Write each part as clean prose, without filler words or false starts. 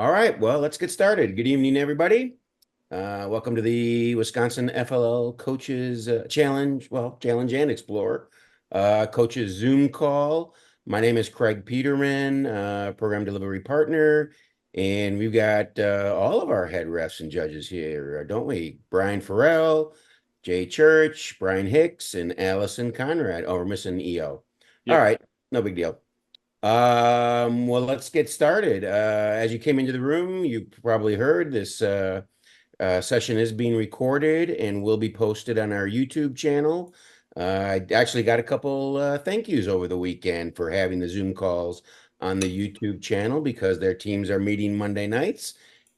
All right, well, let's get started. Good evening, everybody. Welcome to the Wisconsin FLL Coaches Challenge, Challenge and Explore Coaches Zoom call. My name is Craig Peterman, Program Delivery Partner, and we've got all of our head refs and judges here, don't we? Brian Farrell, Jay Church, Brian Hicks, and Allison Conrad. Oh, we're missing EO. All Yep. right, no big deal. Well, let's get started. As you came into the room, you probably heard this session is being recorded and will be posted on our YouTube channel. I actually got a couple thank yous over the weekend for having the Zoom calls on the YouTube channel because their teams are meeting Monday nights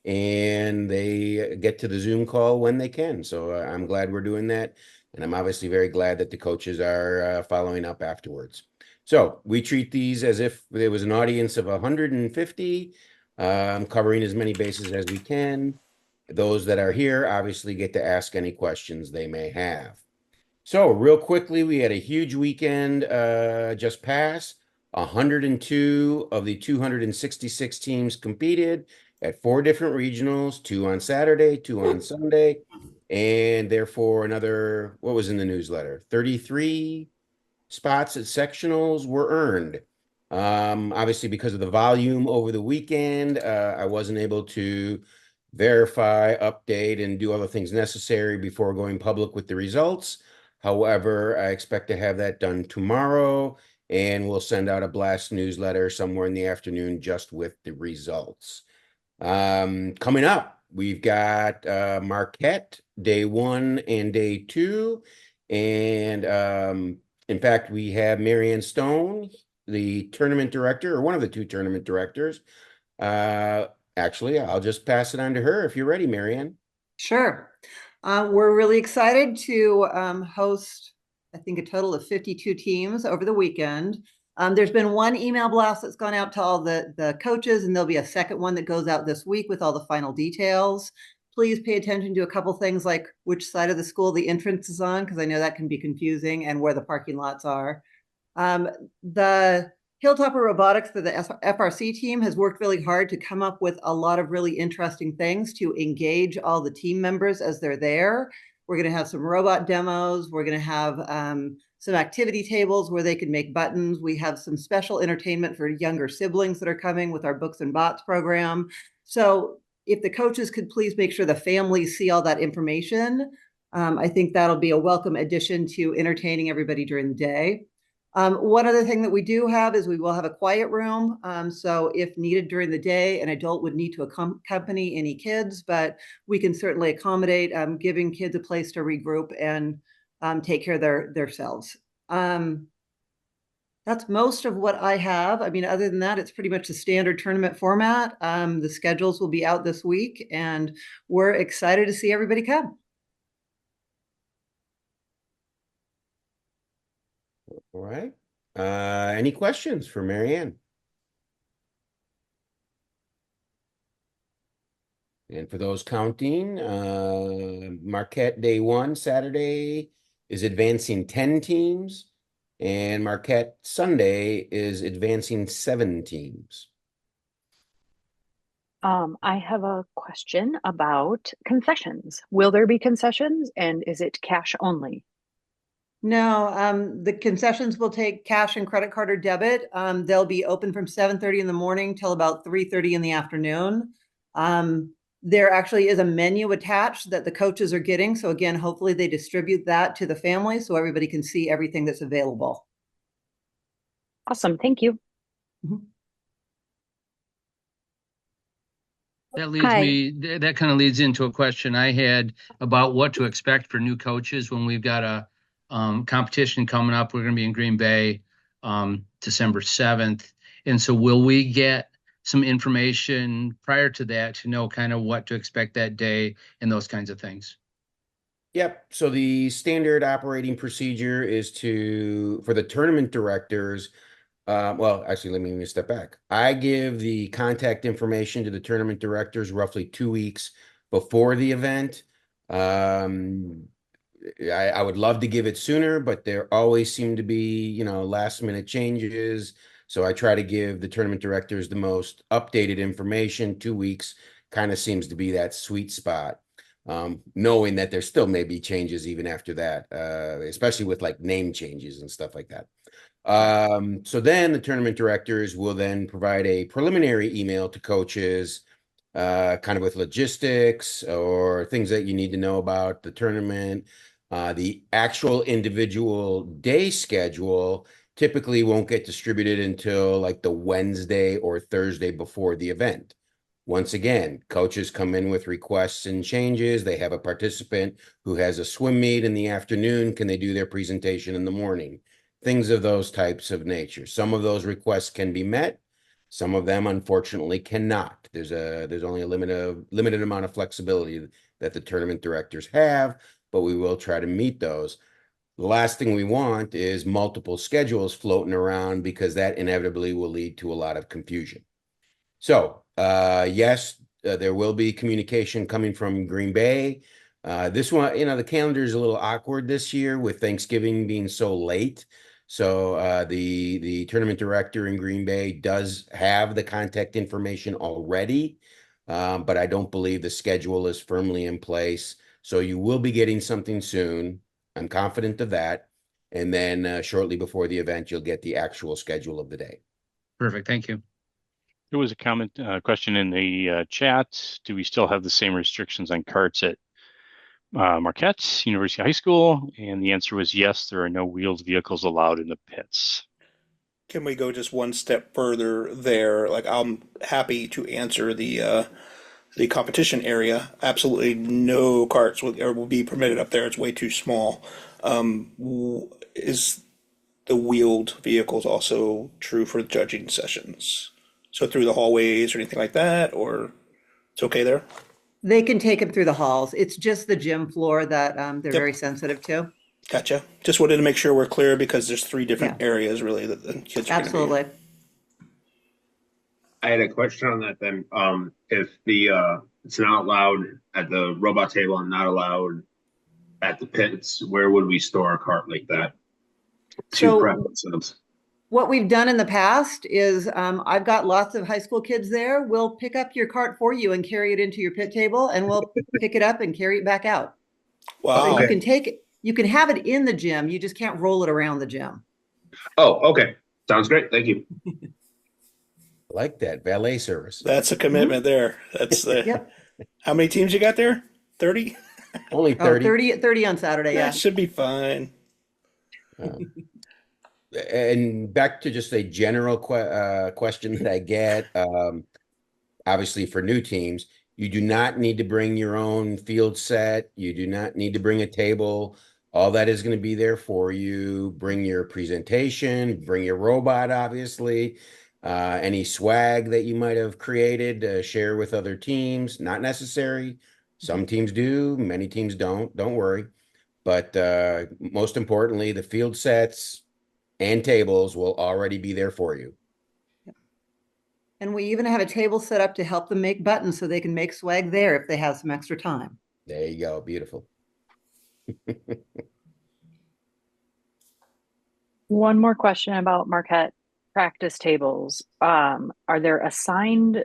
and they get to the Zoom call when they can. So I'm glad we're doing that. And I'm obviously very glad that the coaches are following up afterwards. So we treat these as if there was an audience of 150, covering as many bases as we can. Those that are here obviously get to ask any questions they may have. So real quickly, we had a huge weekend just passed. 102 of the 266 teams competed at 4 different regionals, 2 on Saturday, 2 on Sunday, and therefore another, what was in the newsletter? 33 spots at sectionals were earned. Obviously, because of the volume over the weekend, I wasn't able to verify, update, and do all the things necessary before going public with the results. However, I expect to have that done tomorrow, and we'll send out a blast newsletter somewhere in the afternoon just with the results. Coming up, we've got Marquette day 1 and day 2. And in fact, we have Marianne Stone, the tournament director, or one of the two tournament directors. Uh, Actually, I'll just pass it on to her if you're ready, Marianne. Sure. We're really excited to host, I think, a total of 52 teams over the weekend. There's been one email blast that's gone out to all the coaches, and there'll be a second one that goes out this week with all the final details. Please pay attention to a couple things like which side of the school the entrance is on, because I know that can be confusing, and where the parking lots are. The Hilltopper Robotics, the FRC team, has worked really hard to come up with a lot of really interesting things to engage all the team members as they're there. We're going to have some robot demos. We're going to have some activity tables where they can make buttons. We have some special entertainment for younger siblings that are coming with our Books and Bots program. So if the coaches could please make sure the families see all that information, I think that'll be a welcome addition to entertaining everybody during the day. One other thing that we do have is we will have a quiet room. So if needed during the day, an adult would need to accompany any kids, but we can certainly accommodate giving kids a place to regroup and take care of themselves. That's most of what I have. I mean, other than that, it's pretty much the standard tournament format. The schedules will be out this week, and we're excited to see everybody come. All right. Any questions for Marianne? And for those counting, Marquette day 1, Saturday, is advancing 10 teams, and Marquette Sunday is advancing 7 teams. I have a question about concessions. Will there be concessions, and is it cash only? No, the concessions will take cash and credit card or debit. They'll be open from 7:30 in the morning till about 3:30 in the afternoon. There actually is a menu attached that the coaches are getting. So again, hopefully they distribute that to the family so everybody can see everything that's available. Awesome, thank you. Mhm. Hi. That kind of leads into a question I had about what to expect for new coaches when we've got a competition coming up. We're going to be in Green Bay December 7th. And so will we get some information prior to that to know kind of what to expect that day and those kinds of things? Yep. So the standard operating procedure is for the tournament directors. Well, actually, let me step back. I give the contact information to the tournament directors roughly 2 weeks before the event. Um, I would love to give it sooner, but there always seem to be, last minute changes. So I try to give the tournament directors the most updated information. 2 weeks kind of seems to be that sweet spot. Knowing that there still may be changes even after that, especially with like name changes and stuff like that. So then the tournament directors will then provide a preliminary email to coaches, kind of with logistics or things that you need to know about the tournament. The actual individual day schedule typically won't get distributed until like the Wednesday or Thursday before the event. Once again, coaches come in with requests and changes. They have a participant who has a swim meet in the afternoon. Can they do their presentation in the morning? Things of those types of nature. Some of those requests can be met. Some of them, unfortunately, cannot. There's only a limited amount of flexibility that the tournament directors have, but we will try to meet those. The last thing we want is multiple schedules floating around because that inevitably will lead to a lot of confusion. So, yes, there will be communication coming from Green Bay. This one, the calendar is a little awkward this year with Thanksgiving being so late. So, the tournament director in Green Bay does have the contact information already, but I don't believe the schedule is firmly in place. So you will be getting something soon. I'm confident of that. And then shortly before the event, you'll get the actual schedule of the day. Perfect. Thank you. There was a question in the chat. Do we still have the same restrictions on carts at Marquette University High School? And the answer was yes, there are no wheeled vehicles allowed in the pits. Can we go just one step further there? Like, I'm happy to answer the competition area. Absolutely no carts will be permitted up there. It's way too small. Is the wheeled vehicles also true for judging sessions? So through the hallways or anything like that, or it's okay there? They can take them through the halls. It's just the gym floor that they're very sensitive to. Gotcha. Just wanted to make sure we're clear because there's 3 different areas really that the kids are Absolutely. I had a question on that then. If it's not allowed at the robot table and not allowed at the pits, where would we store a cart like that to prep ourselves? What we've done in the past is I've got lots of high school kids there. We'll pick up your cart for you and carry it into your pit table, and we'll pick it up and carry it back out. Wow. So you can take it, you can have it in the gym. You just can't roll it around the gym. Oh, okay. Sounds great. Thank you. Like that valet service. That's a commitment there. That's the. Yep. How many teams you got there? 30? Only Oh, 30. 30 on Saturday, yeah. That should be fine. And back to just a general question that I get, obviously for new teams, you do not need to bring your own field set. You do not need to bring a table. All that is going to be there for you. Bring your presentation, bring your robot, obviously. Any swag that you might have created, share with other teams. Not necessary. Some teams do, many teams don't. Don't worry. But most importantly, the field sets and tables will already be there for you. And we even have a table set up to help them make buttons so they can make swag there if they have some extra time. There you go. Beautiful. One more question about Marquette practice tables. Are there assigned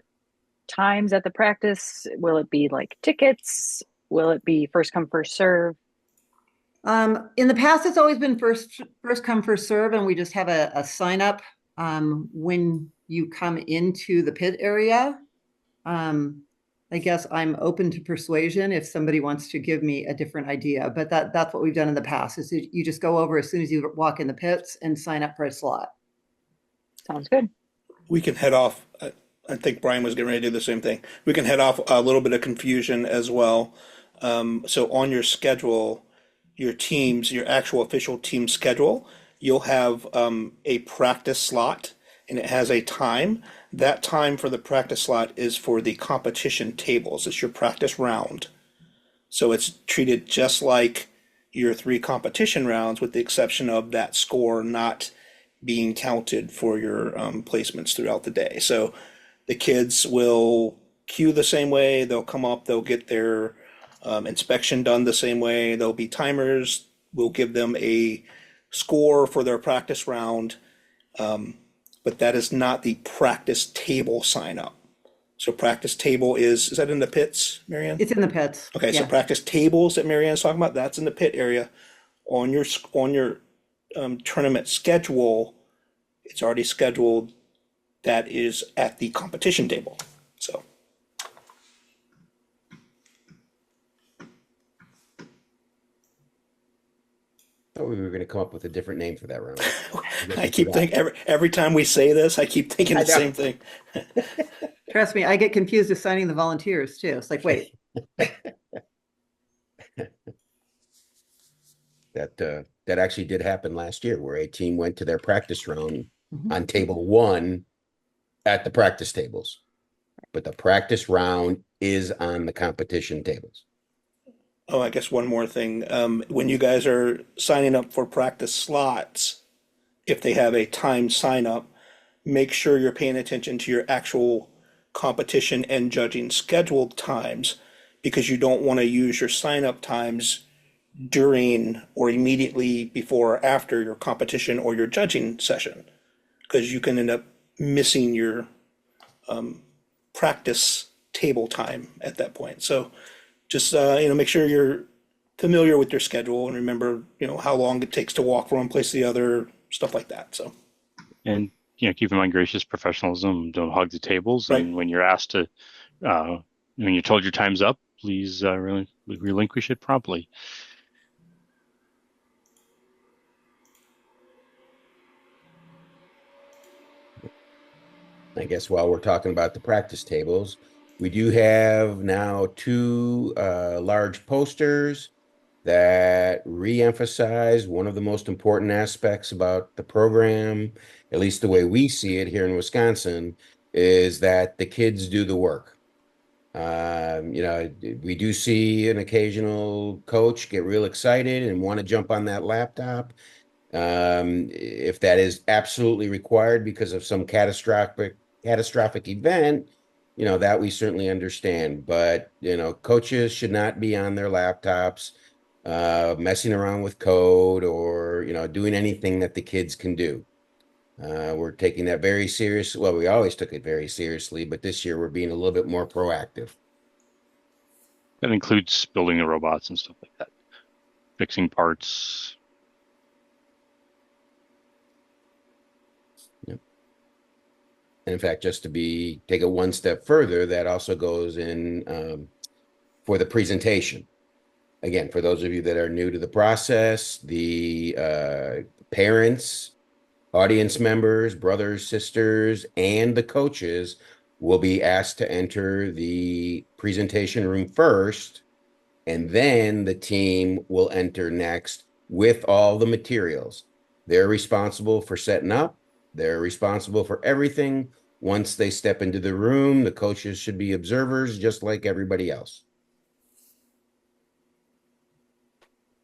times at the practice? Will it be like tickets? Will it be first come, first serve? In the past, it's always been first come, first serve, and we just have a sign up when you come into the pit area. I guess I'm open to persuasion if somebody wants to give me a different idea, but that's what we've done in the past is you just go over as soon as you walk in the pits and sign up for a slot. Sounds good. We can head off. I think Brian was getting ready to do the same thing. We can head off a little bit of confusion as well. So on your schedule, your teams, your actual official team schedule, you'll have a practice slot and it has a time. That time for the practice slot is for the competition tables. It's your practice round. So it's treated just like your 3 competition rounds with the exception of that score not being counted for your placements throughout the day. So the kids will queue the same way. They'll come up, they'll get their inspection done the same way. There'll be timers. We'll give them a score for their practice round. But but that is not the practice table sign up. So practice table is that in the pits, Marianne? It's in the pits. Okay, so Yeah. practice tables that Marianne's talking about, that's in the pit area. On your tournament schedule, it's already scheduled. That is at the competition table. So thought we were going to come up with a different name for that round. I keep thinking every time we say this, I keep thinking the same thing. Trust me, I get confused assigning the volunteers too. It's like, wait, That actually did happen last year, where a team went to their practice round Mhm. on table 1 at the practice tables, but the practice round is on the competition tables. Oh, I guess one more thing. When you guys are signing up for practice slots, if they have a timed sign up, make sure you're paying attention to your actual competition and judging scheduled times, because you don't want to use your sign up times during or immediately before or after your competition or your judging session, because you can end up missing your practice table time at that point. So just make sure you're familiar with your schedule and remember how long it takes to walk from one place to the other, stuff like that. So And keep in mind gracious professionalism. Don't hug the tables. Right. And when you're asked to, when you're told your time's up, please relinquish it promptly. I guess while we're talking about the practice tables, we do have now 2 large posters that re-emphasize one of the most important aspects about the program, at least the way we see it here in Wisconsin, is that the kids do the work. We do see an occasional coach get real excited and want to jump on that laptop. If that is absolutely required because of some catastrophic event, that we certainly understand. But, coaches should not be on their laptops, messing around with code or, doing anything that the kids can do. We're taking that very serious. Well, we always took it very seriously, but this year we're being a little bit more proactive. That includes building the robots and stuff like that, fixing parts. And in fact, just to take it one step further, that also goes in for the presentation. Again, for those of you that are new to the process, the parents, audience members, brothers, sisters, and the coaches will be asked to enter the presentation room first, and then the team will enter next with all the materials. They're responsible for setting up. They're responsible for everything. Once they step into the room, the coaches should be observers just like everybody else.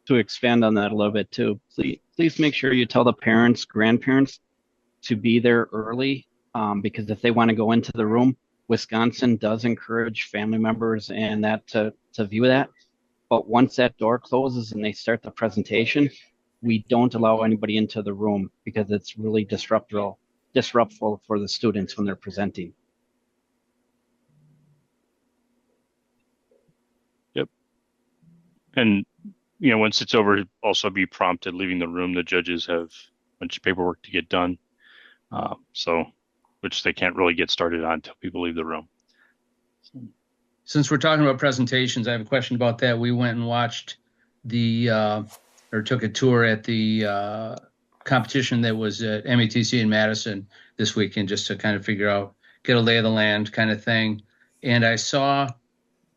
To expand on that a little bit too, please make sure you tell the parents, grandparents to be there early, because if they want to go into the room, Wisconsin does encourage family members and that to view that. But once that door closes and they start the presentation, we don't allow anybody into the room because it's really disruptful for the students when they're presenting. Yep. And once it's over, also be prompted leaving the room. The judges have a bunch of paperwork to get done, which they can't really get started on until people leave the room. Since we're talking about presentations, I have a question about that. We went and watched or took a tour at the competition that was at METC in Madison this weekend, just to kind of get a lay of the land kind of thing. And I saw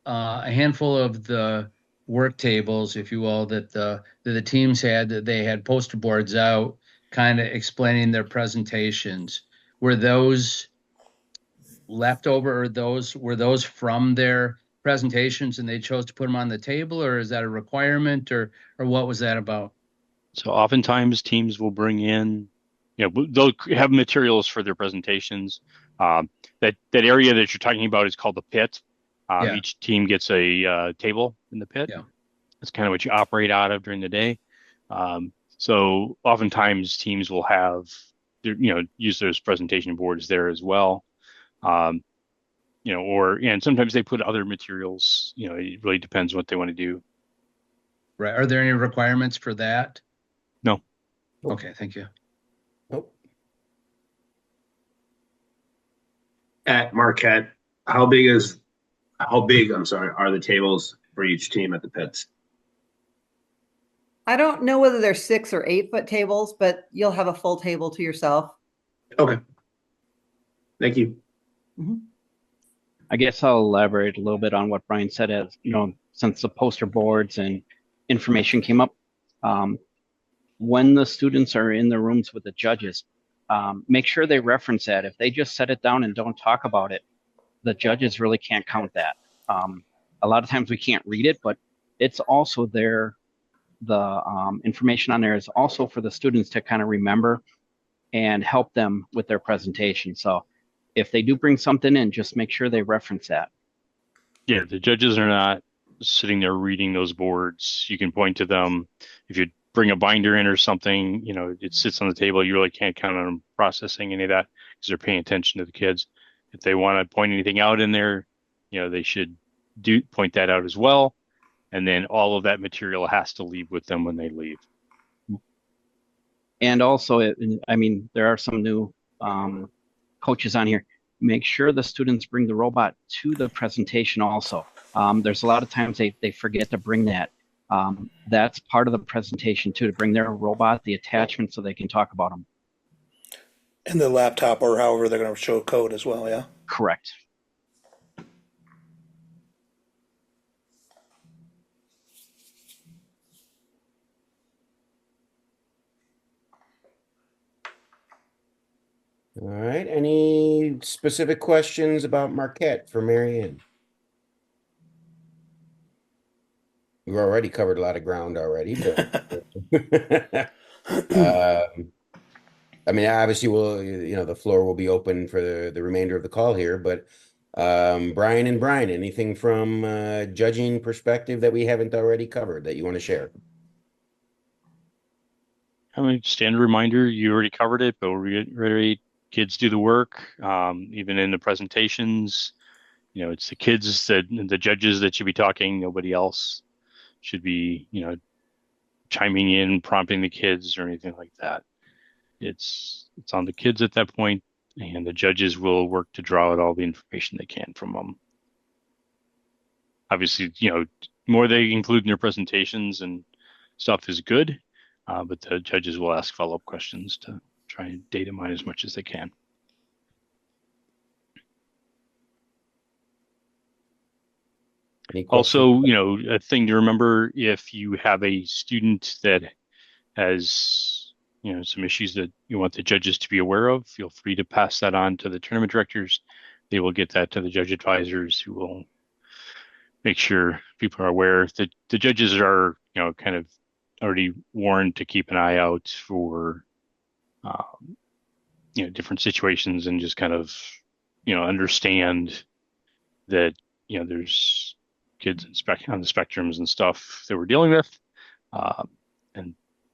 a handful of the work tables, if you will, that the teams had, that they had poster boards out kind of explaining their presentations. Were those leftover, or were those from their presentations and they chose to put them on the table, or is that a requirement, or what was that about? So oftentimes teams will bring in, they'll have materials for their presentations. That area that you're talking about is called the pit. Yeah. Each team gets a table in the pit. Yeah. That's kind of what you operate out of during the day. So oftentimes teams will have use those presentation boards there as well. And sometimes they put other materials, it really depends what they want to do. Right. Are there any requirements for that? No. Okay, thank you. Nope. At Marquette, how big, are the tables for each team at the pits? I don't know whether they're 6 or 8 foot tables, but you'll have a full table to yourself. Okay. Thank you. I guess I'll elaborate a little bit on what Brian said. As since the poster boards and information came up, when the students are in the rooms with the judges, make sure they reference that. If they just set it down and don't talk about it, the judges really can't count that. A lot of times we can't read it, but it's also there. The information on there is also for the students to kind of remember and help them with their presentation. So if they do bring something in, just make sure they reference that. Yeah, the judges are not sitting there reading those boards. You can point to them. If you bring a binder in or something, it sits on the table. You really can't count on them processing any of that because they're paying attention to the kids. If they want to point anything out in there, they should point that out as well. And then all of that material has to leave with them when they leave. And also, there are some new coaches on here. Make sure the students bring the robot to the presentation also. There's a lot of times they forget to bring that. That's part of the presentation too, to bring their robot, the attachment, so they can talk about them. And the laptop or however they're going to show code as well, yeah? Correct. All right. Any specific questions about Marquette for Mary Ann? We've already covered a lot of ground already, but obviously the floor will be open for the remainder of the call here, but Brian, anything from judging perspective that we haven't already covered that you want to share? Standard reminder, you already covered it, but reiterate, kids do the work. Even in the presentations, it's the kids the judges that should be talking. Nobody else should be, chiming in, prompting the kids or anything like that. It's on the kids at that point, and the judges will work to draw out all the information they can from them. Obviously, more they include in their presentations and stuff is good, but the judges will ask follow-up questions to try and data mine as much as they can. Also, a thing to remember, if you have a student that has, some issues that you want the judges to be aware of, feel free to pass that on to the tournament directors. They will get that to the judge advisors, who will make sure people are aware that the judges are, kind of already warned to keep an eye out for, different situations, and just kind of, understand that, there's kids on the spectrums and stuff that we're dealing with,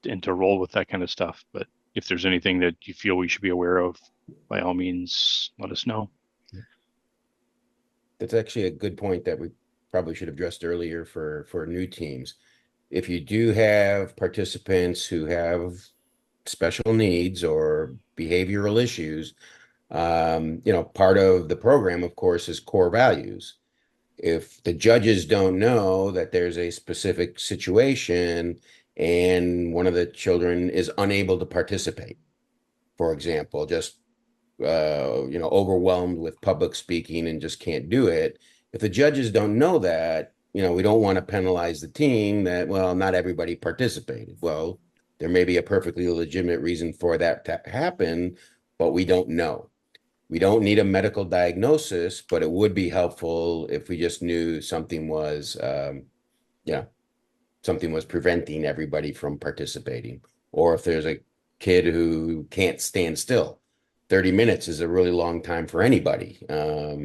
and to roll with that kind of stuff. But if there's anything that you feel we should be aware of, by all means, let us know. That's actually a good point that we probably should have addressed earlier for new teams. If you do have participants who have special needs or behavioral issues, part of the program, of course, is core values. If the judges don't know that there's a specific situation and one of the children is unable to participate, for example, just overwhelmed with public speaking and just can't do it. If the judges don't know that, we don't want to penalize the team that, well, not everybody participated. Well, there may be a perfectly legitimate reason for that to happen, but we don't know. We don't need a medical diagnosis, but it would be helpful if we just knew something was, something was preventing everybody from participating. Or if there's a kid who can't stand still, 30 minutes is a really long time for anybody.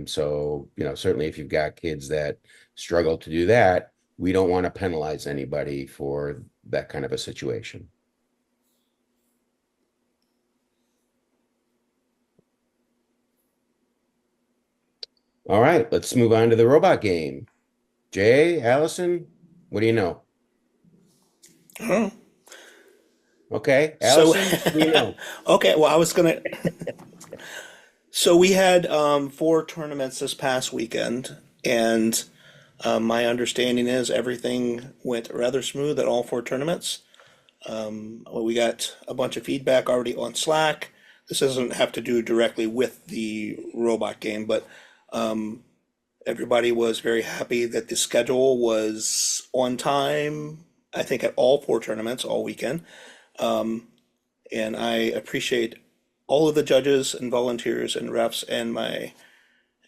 So, certainly if you've got kids that struggle to do that, we don't want to penalize anybody for that kind of a situation. All right, let's move on to the robot game. Jay, Allison, what do you know? Oh, Okay, so Allison, what do you know? okay, well, I was gonna. So we had 4 tournaments this past weekend, and my understanding is everything went rather smooth at all 4 tournaments. Well, we got a bunch of feedback already on Slack. This doesn't have to do directly with the robot game, but everybody was very happy that the schedule was on time. I think at all 4 tournaments all weekend. And I appreciate all of the judges and volunteers and refs and my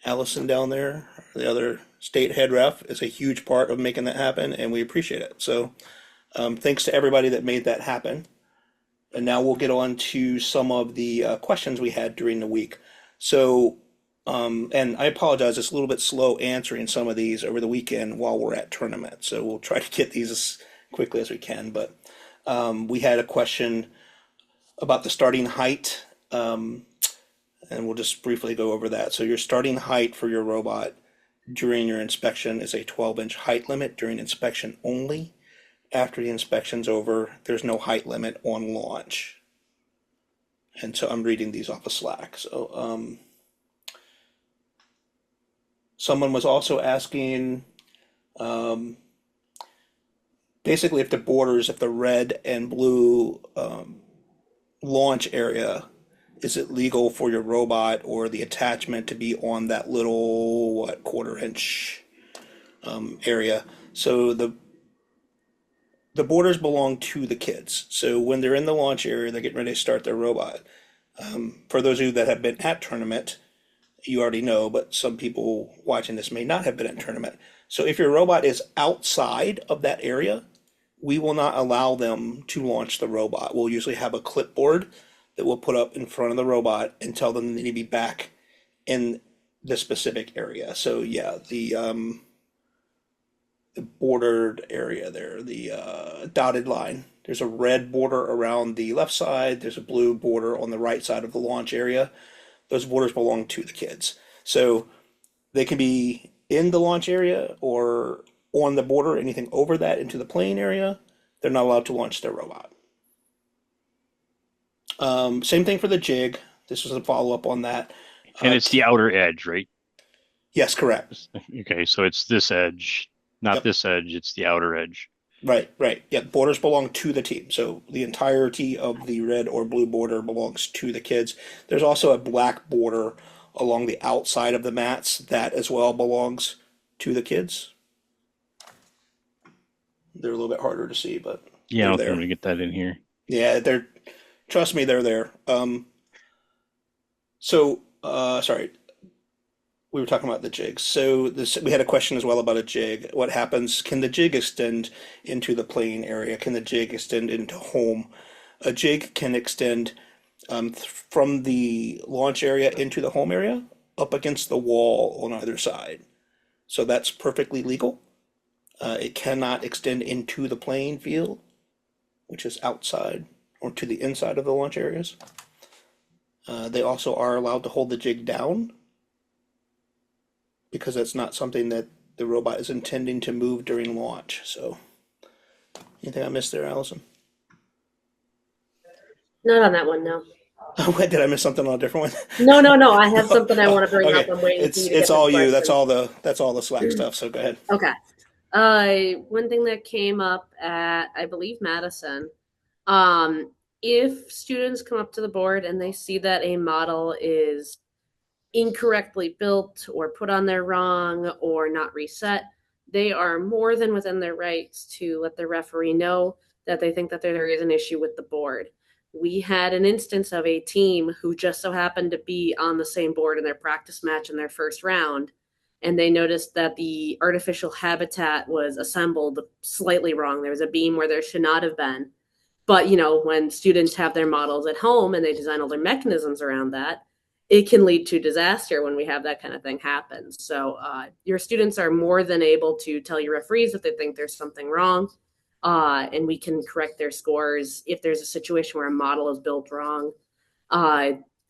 Allison down there, the other state head ref, is a huge part of making that happen, and we appreciate it. So thanks to everybody that made that happen. And now we'll get on to some of the questions we had during the week. So, and I apologize, it's a little bit slow answering some of these over the weekend while we're at tournament. So we'll try to get these as quickly as we can. But we had a question about the starting height, and we'll just briefly go over that. So your starting height for your robot during your inspection is a 12-inch height limit during inspection only. After the inspection's over, there's no height limit on launch. And so I'm reading these off of Slack. So someone was also asking basically if the red and blue launch area, is it legal for your robot or the attachment to be on that little, 1/4 inch area? So the borders belong to the kids. So when they're in the launch area, they're getting ready to start their robot. For those of you that have been at tournament, you already know, but some people watching this may not have been at tournament. So if your robot is outside of that area, we will not allow them to launch the robot. We'll usually have a clipboard that we'll put up in front of the robot and tell them they need to be back in the specific area. So yeah, the bordered area there, the dotted line. There's a red border around the left side. There's a blue border on the right side of the launch area. Those borders belong to the kids. So they can be in the launch area or on the border, anything over that into the playing area, they're not allowed to launch their robot. Same thing for the jig. This was a follow-up on that. And it's the outer edge, right? Yes, correct. Okay, so it's this edge, not Yep. this edge, it's the outer edge. Right. Yeah, borders belong to the team. So the entirety of the red or blue border belongs to the kids. There's also a black border along the outside of the mats that as well belongs to the kids. They're a little bit harder to see, but Yeah, I don't they're think I'm there. gonna get that in here. Yeah, trust me, they're there. Sorry, we were talking about the jigs. So we had a question as well about a jig. What happens? Can the jig extend into the playing area? Can the jig extend into home? A jig can extend from the launch area into the home area up against the wall on either side. So that's perfectly legal. It cannot extend into the playing field, which is outside or to the inside of the launch areas. They also are allowed to hold the jig down because that's not something that the robot is intending to move during launch. So, anything I missed there, Allison? Not on that one, no. Did I miss something on a different one? No. I have something I want to bring up. Okay, I'm waiting for you to get it's the all you. question. That's all the Slack stuff. So go ahead. Okay. One thing that came up at, I believe, Madison, if students come up to the board and they see that a model is incorrectly built or put on there wrong or not reset, they are more than within their rights to let the referee know that they think that there is an issue with the board. We had an instance of a team who just so happened to be on the same board in their practice match in their first round, and they noticed that the artificial habitat was assembled slightly wrong. There was a beam where there should not have been. But, when students have their models at home and they design all their mechanisms around that, it can lead to disaster when we have that kind of thing happen. So your students are more than able to tell your referees if they think there's something wrong, and we can correct their scores if there's a situation where a model is built wrong.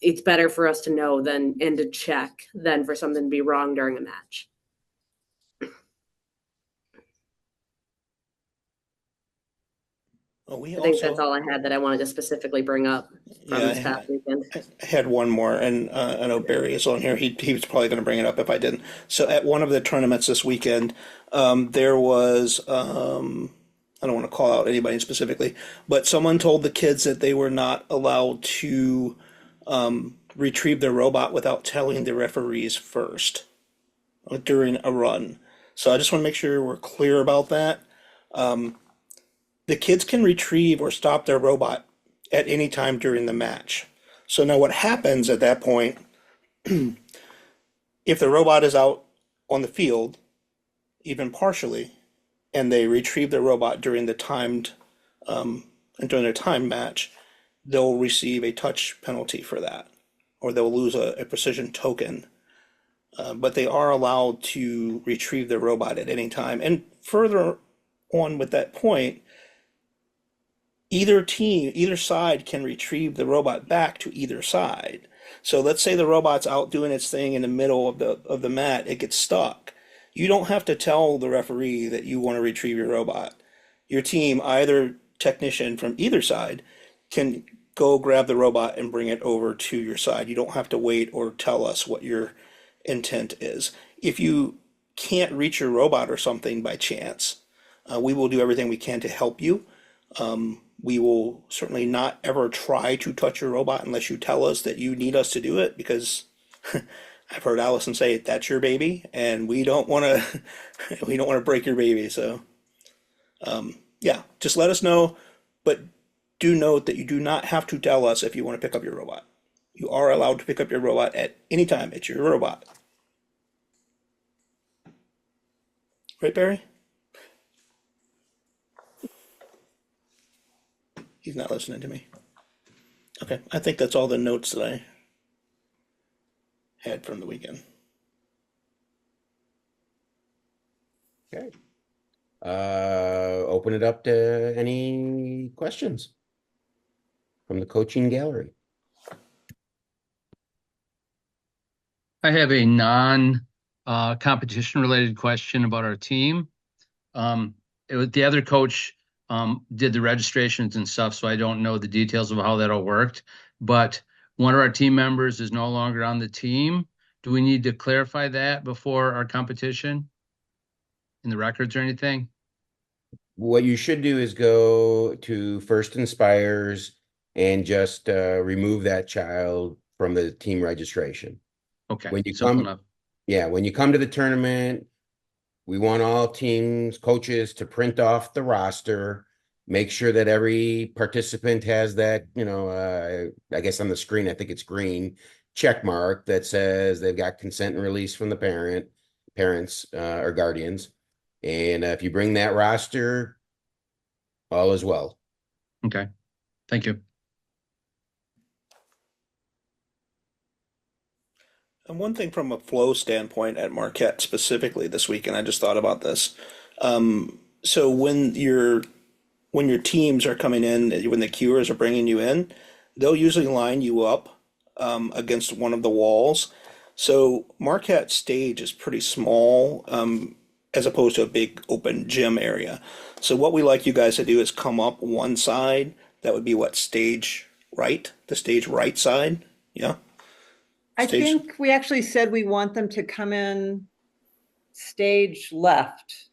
it's better for us to know than and to check than for something to be wrong during a match. Well, we I think also, that's all I had that I wanted to specifically bring up from yeah, this past weekend. I had one more, and I know Barry is on here. He was probably going to bring it up if I didn't. So at one of the tournaments this weekend, there was I don't want to call out anybody specifically, but someone told the kids that they were not allowed to retrieve their robot without telling the referees first during a run. So I just want to make sure we're clear about that. The kids can retrieve or stop their robot at any time during the match. So now what happens at that point, if the robot is out on the field, even partially, and they retrieve their robot during the timed and during their time match, they'll receive a touch penalty for that, or they'll lose a precision token. But they are allowed to retrieve their robot at any time. And further on with that point, either side can retrieve the robot back to either side. So let's say the robot's out doing its thing in the middle of the mat, it gets stuck. You don't have to tell the referee that you want to retrieve your robot. Your team, either technician from either side, can go grab the robot and bring it over to your side. You don't have to wait or tell us what your intent is. If you can't reach your robot or something by chance, we will do everything we can to help you. We will certainly not ever try to touch your robot unless you tell us that you need us to do it, because I've heard Allison say that's your baby, and we don't want to break your baby. So, yeah, just let us know. But do note that you do not have to tell us if you want to pick up your robot. You are allowed to pick up your robot at any time. It's your robot. Right, Barry? He's not listening to me. Okay, I think that's all the notes that I had from the weekend. Okay. Open it up to any questions from the coaching gallery. I have a non-competition related question about our team. The other coach did the registrations and stuff, so I don't know the details of how that all worked. But one of our team members is no longer on the team. Do we need to clarify that before our competition in the records or anything? What you should do is go to First Inspires and just remove that child from the team registration. Okay, When you simple come, enough. yeah, when you come to the tournament, we want all teams, coaches to print off the roster, make sure that every participant has that, I guess on the screen, I think it's green, check mark that says they've got consent and release from the parents or guardians. And if you bring that roster, all is well. Okay, thank you. And one thing from a flow standpoint at Marquette specifically this week, and I just thought about this. So when your teams are coming in, when the cuers are bringing you in, they'll usually line you up against one of the walls. So Marquette stage is pretty small as opposed to a big open gym area. So what we like you guys to do is come up one side. That would be what, stage right? The stage right side? Yeah. I Stage- think we actually said we want them to come in stage left,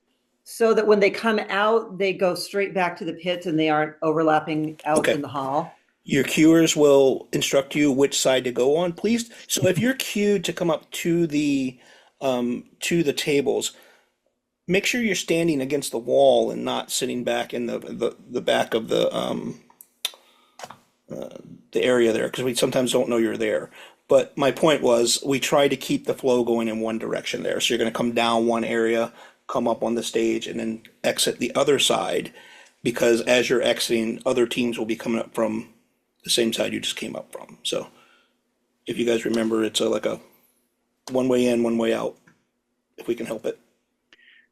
so that when they come out, they go straight back to the pits and they aren't overlapping out Okay. in the hall. Your cuers will instruct you which side to go on, please. So if you're cued to come up to the tables, make sure you're standing against the wall and not sitting back in the back of the area there, because we sometimes don't know you're there. But my point was, we try to keep the flow going in one direction there. So you're going to come down one area, come up on the stage, and then exit the other side, because as you're exiting, other teams will be coming up from the same side you just came up from. So if you guys remember, it's like a one way in, one way out, if we can help it.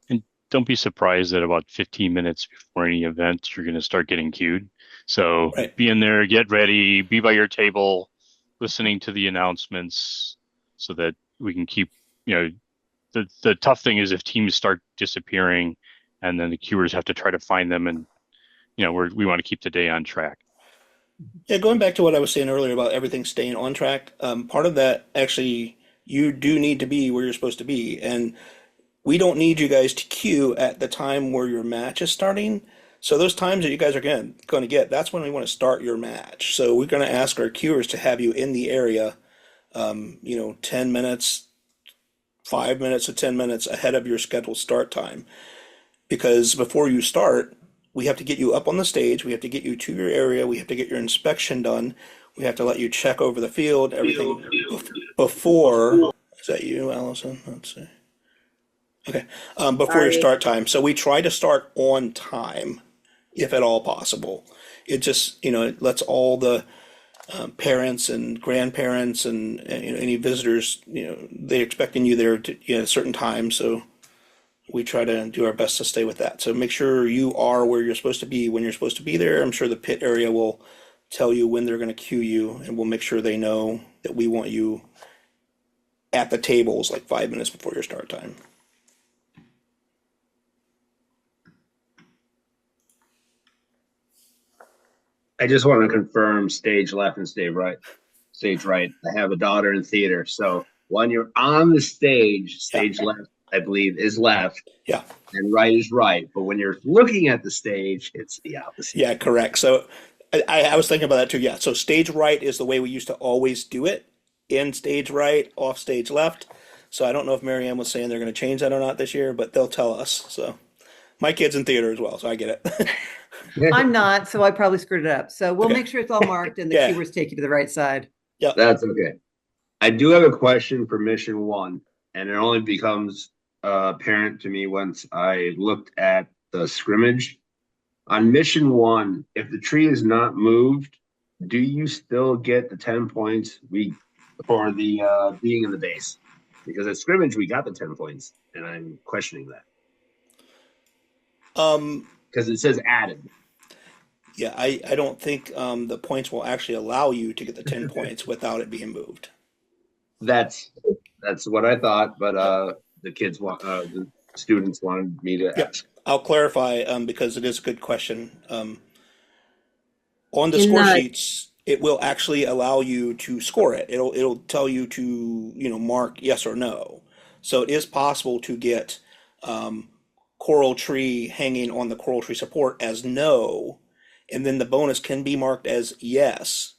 And don't be surprised that about 15 minutes before any event, you're going to start getting queued. So Right. be in there, get ready, be by your table. listening to the announcements so that we can keep, the tough thing is if teams start disappearing and then the cuers have to try to find them, and we want to keep the day on track. Yeah, going back to what I was saying earlier about everything staying on track, part of that actually, you do need to be where you're supposed to be. And we don't need you guys to queue at the time where your match is starting. So those times that you guys are going to get, that's when we want to start your match. So we're going to ask our queuers to have you in the area, 10 minutes, 5 minutes to 10 minutes ahead of your scheduled start time. Because before you start, we have to get you up on the stage. We have to get you to your area. We have to get your inspection done. We have to let you check over the field, everything before. Is that you, Allison? Let's see. Okay. Before your start time. So we try to start on time, if at all possible. It just, it lets all the parents and grandparents and any visitors, they're expecting you there to, at a certain time. So we try to do our best to stay with that. So make sure you are where you're supposed to be when you're supposed to be there. I'm sure the pit area will tell you when they're going to queue you, and we'll make sure they know that we want you at the tables like 5 minutes before your start time. I just want to confirm stage left and stage right. Stage right. I have a daughter in theater, so when you're on the stage left, I believe, is left. Yeah. And right is right. But when you're looking at the stage, it's the opposite. Yeah, correct. So I was thinking about that too. Yeah. So stage right is the way we used to always do it. In stage right, off stage left. So I don't know if Marianne was saying they're going to change that or not this year, but they'll tell us. So my kid's in theater as well, so I get it. I'm not, so I probably screwed it up. So we'll Okay. make sure it's all marked and the Yeah. keywords take you to the right side. Yeah. That's okay. I do have a question for mission 1, and it only becomes apparent to me once I looked at the scrimmage. On mission 1, if the tree is not moved, do you still get the 10 points for the being in the base? Because at scrimmage we got the 10 points, and I'm questioning that. Because it says added. Yeah, I don't think the points will actually allow you to get the 10 points without it being moved. That's what I thought, but the students wanted me to Yep. ask. I'll clarify because it is a good question. On the In score the- sheets, it will actually allow you to score it. It'll tell you to mark yes or no. So it is possible to get coral tree hanging on the coral tree support as no, and then the bonus can be marked as yes,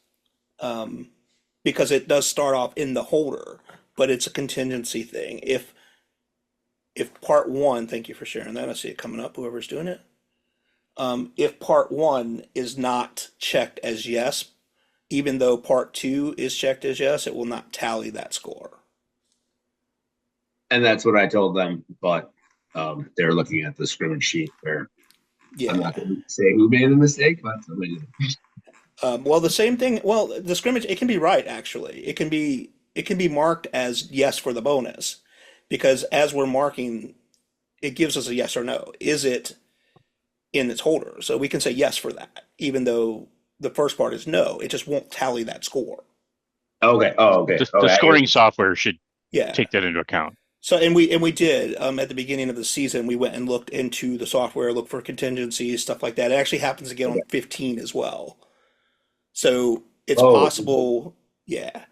because it does start off in the holder, but it's a contingency thing. If part 1, thank you for sharing that. I see it coming up, whoever's doing it. If part 1 is not checked as yes, even though part 2 is checked as yes, it will not tally that score. And that's what I told them, but they're looking at the scrimmage sheet where Yeah. I'm not going to say who made the mistake, but somebody did. Well, the same thing. Well, the scrimmage, it can be right, actually. It can be marked as yes for the bonus, because as we're marking, it gives us a yes or no. Is it in its holder? So we can say yes for that, even though the first part is no. It just won't tally that score. Okay. Oh, okay. The scoring software should Yeah. take that into account. So and we did at the beginning of the season, we went and looked into the software, looked for contingencies, stuff like that. It actually happens again on 15 as well. So it's possible, yeah.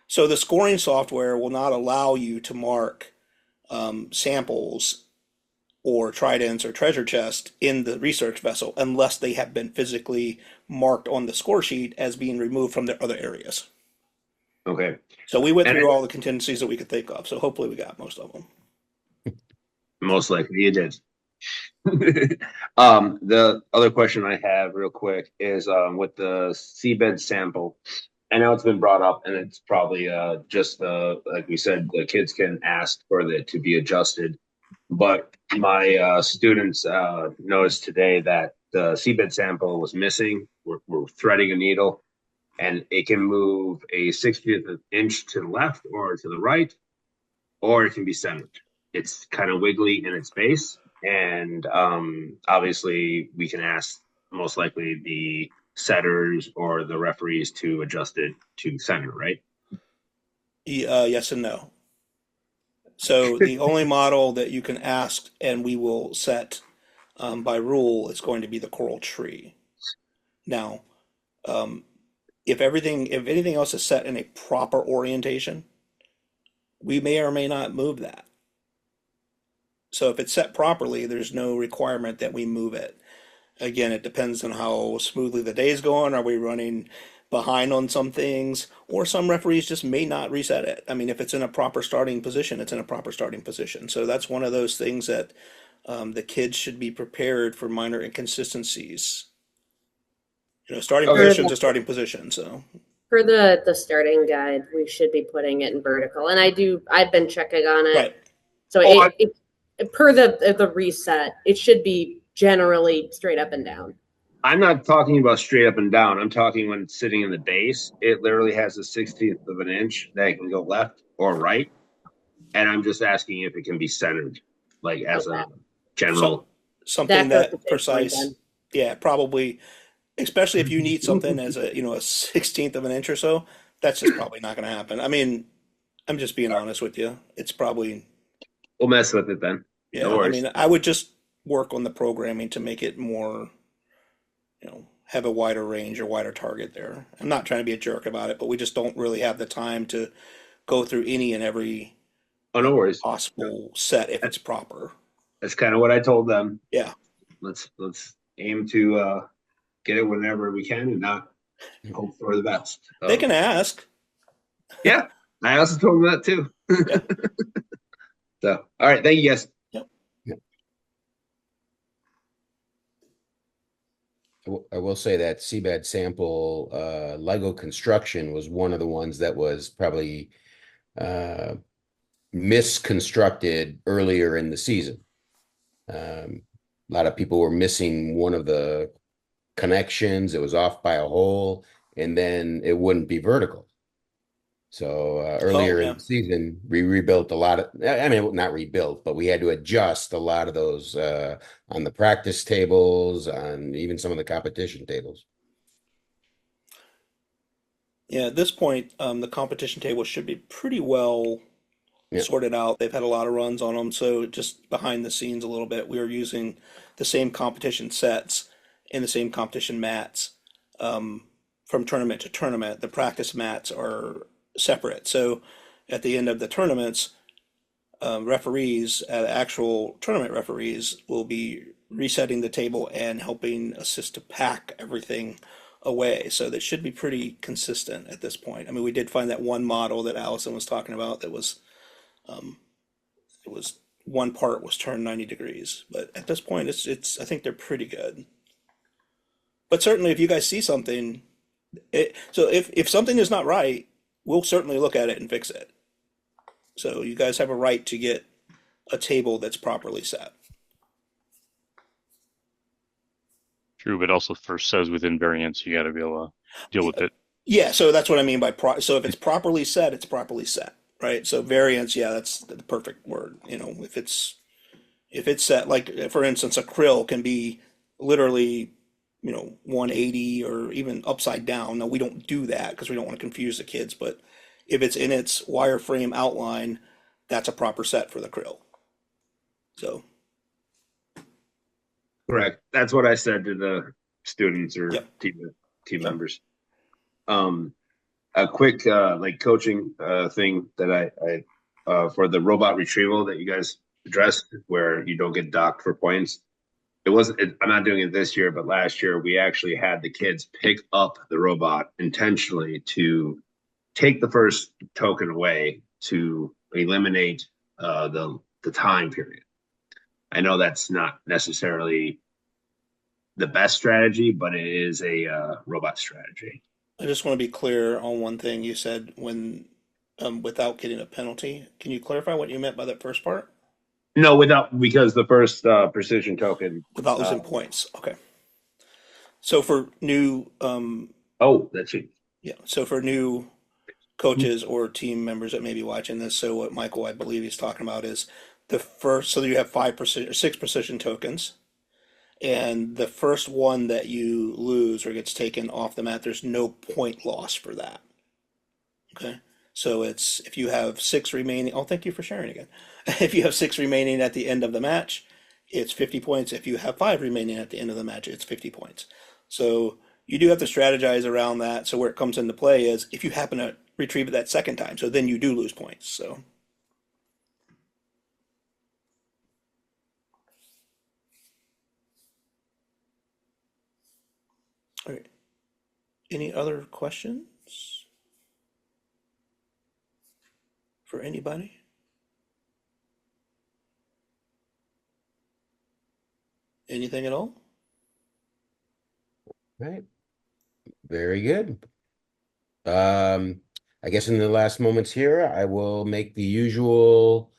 So the scoring software will not allow you to mark samples or tridents or treasure chest in the research vessel unless they have been physically marked on the score sheet as being removed from their other areas. Okay. So we went through all the contingencies that we could think of. So hopefully we got most of them. Most likely you did. The other question I have real quick is with the seabed sample. I know it's been brought up, and it's probably just like we said, the kids can ask for it to be adjusted. But my students noticed today that the seabed sample was missing. We're threading a needle, and it can move a 60th of an inch to the left or to the right, or it can be centered. It's kind of wiggly in its base, and obviously we can ask most likely the setters or the referees to adjust it to center, right? Yes and no. So the only model that you can ask and we will set by rule is going to be the coral tree. Now, if anything else is set in a proper orientation, we may or may not move that. So if it's set properly, there's no requirement that we move it. Again, it depends on how smoothly the day's going. Are we running behind on some things? Or some referees just may not reset it. I mean, if it's in a proper starting position, it's in a proper starting position. So that's one of those things that the kids should be prepared for minor inconsistencies. Starting position's a starting position, so. For the starting guide, we should be putting it in vertical. And I've been checking on it. Right. So it per the reset, it should be generally straight up and down. I'm not talking about straight up and down. I'm talking when it's sitting in the base, it literally has a 1/16 of an inch that can go left or right. And I'm just asking if it can be centered, like as a general. Something that precise. Yeah, probably. Especially if you need something as a 1/16 of an inch or so, that's just probably not going to happen. I mean, I'm just being honest with you. It's probably. We'll mess with it then. Yeah, no I mean, I would just work on the programming to make it more, have a wider range or wider target there. I'm not trying to be a jerk about it, but we just don't really have the time to go through any and every no worries. Possible set if it's proper. That's kind of what I told them. Yeah. Let's aim to get it whenever we can and not hope for the best. They can ask. Yeah, I also told them that too. Yeah. So, all right, thank you guys. Yep. I will say that CBAD sample Lego construction was one of the ones that was probably misconstructed earlier in the season. A lot of people were missing one of the connections. It was off by a hole, and then it wouldn't be vertical. So earlier in the season, we rebuilt a lot of, I mean, not rebuilt, but we had to adjust a lot of those on the practice tables, on even some of the competition tables. Yeah, at this point, the competition table should be pretty well sorted out. They've had a lot of runs on them. So just behind the scenes a little bit, we are using the same competition sets and the same competition mats from tournament to tournament. The practice mats are separate. So at the end of the tournaments, actual tournament referees will be resetting the table and helping assist to pack everything away. So that should be pretty consistent at this point. I mean, we did find that one model that Allison was talking about that was, it was one part was turned 90 degrees, but at this point it's I think they're pretty good. But certainly if you guys see something, so if something is not right, we'll certainly look at it and fix it. So you guys have a right to get a table that's properly set. True, but also first says within variance, you got to be able to deal with it. Yeah, so that's what I mean by so if it's properly set, it's properly set, right? So variance, yeah, that's the perfect word. If it's set, like for instance, a krill can be literally 180 or even upside down. Now we don't do that because we don't want to confuse the kids, but if it's in its wireframe outline, that's a proper set for the krill. So correct. That's what I said to the students or team members. A quick coaching thing that I for the robot retrieval that you guys addressed, where you don't get docked for points. I'm not doing it this year, but last year we actually had the kids pick up the robot intentionally to take the first token away to eliminate the time period. I know that's not necessarily the best strategy, but it is a robot strategy. I just want to be clear on one thing you said when without getting a penalty. Can you clarify what you meant by that first part? No, because the first precision token without losing points. Okay. So for new that's it. Yeah. So for new coaches or team members that may be watching this, so what Michael, I believe he's talking about is the first. So you have 6 precision tokens, And the first one that you lose or gets taken off the mat, there's no point loss for that. Okay. So it's if you have 6 remaining, oh, thank you for sharing again. If you have 6 remaining at the end of the match, it's 50 points. If you have 5 remaining at the end of the match, it's 50 points. So you do have to strategize around that. So where it comes into play is if you happen to retrieve it that second time, so then you do lose points. So all right. Any other questions for anybody? Anything at all? Right. Very good. I guess in the last moments here, I will make the usual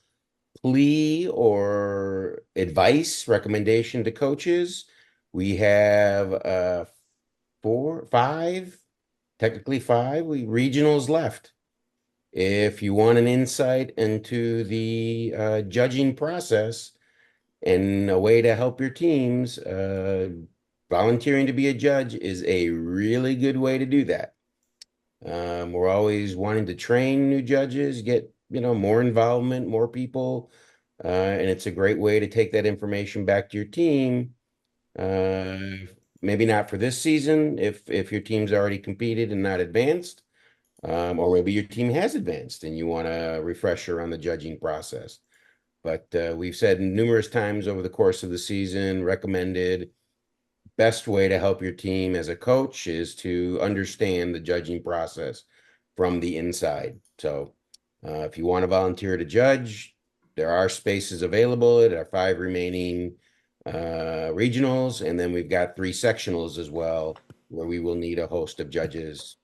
plea or advice recommendation to coaches. We have technically five regionals left. If you want an insight into the judging process and a way to help your teams, volunteering to be a judge is a really good way to do that. We're always wanting to train new judges, get more involvement, more people, and it's a great way to take that information back to your team. Maybe not for this season if your team's already competed and not advanced, or maybe your team has advanced and you want a refresher on the judging process. But we've said numerous times over the course of the season, recommended best way to help your team as a coach is to understand the judging process from the inside. So if you want to volunteer to judge, there are spaces available at our 5 remaining regionals, and then we've got 3 sectionals as well, where we will need a host of judges.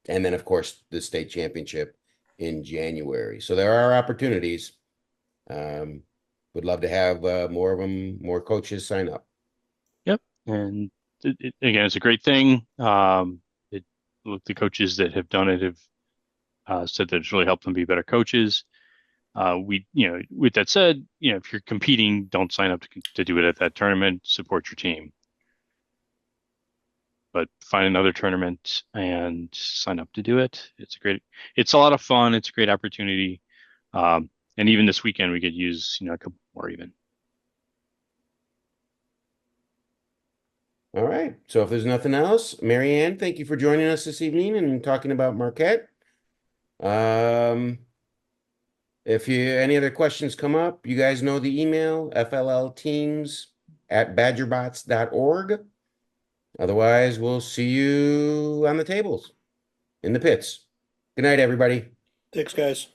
And then, of course, the state championship in January. So there are opportunities. Would love to have more of them, more coaches sign up. Yep. And again, it's a great thing. The coaches that have done it have said that it's really helped them be better coaches. With that said, if you're competing, don't sign up to do it at that tournament. Support your team, but find another tournament and sign up to do it. It's a lot of fun. It's a great opportunity. And even this weekend, we could use, a couple more even. All right. So if there's nothing else, Mary Ann, thank you for joining us this evening and talking about Marquette. If any other questions come up, you guys know the email, fllteams@badgerbots.org. Otherwise, we'll see you on the tables in the pits. Good night, everybody. Thanks, guys.